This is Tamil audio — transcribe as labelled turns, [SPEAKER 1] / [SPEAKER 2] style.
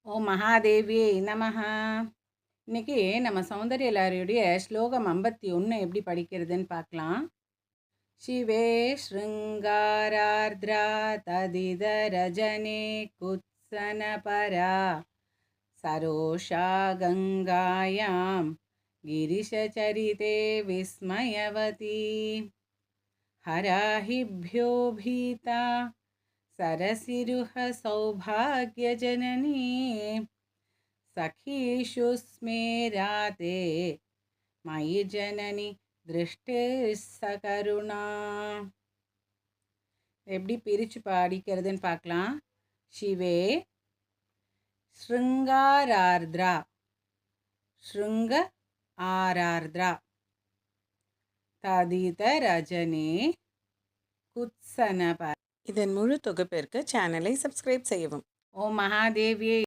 [SPEAKER 1] ஓம் மகாதேவியே நமஹ. இன்னைக்கு நம்ம சௌந்தர்யலாரியுடைய ஸ்லோகம் 51 எப்படி படிக்கிறதுன்னு பார்க்கலாம். சிவே ஸ்ருங்காரார்த்ரா ததிதரஜனே குத்சனபரா சரோஷா கங்காயாம் கிரிஷச்சரிதே விஸ்மயவதி ஹராஹிभ्यो भीता सरसिरुह सौभाग्यजननी सखीषु स्मेराते मयि जननी दृष्टिः सकरुणा. எப்படி பிரித்து படிக்கிறதுன்னு பார்க்கலாம். சிவே ஸ்ருங்காரார்த்ரா, ஸ்ருங்க ஆரார்த்ரா, ததித ரஜனே குத்சனப.
[SPEAKER 2] இதன் முழு தொகுப்பிற்கு சேனலை சப்ஸ்கிரைப் செய்யவும்.
[SPEAKER 1] ஓம் மகாதேவியே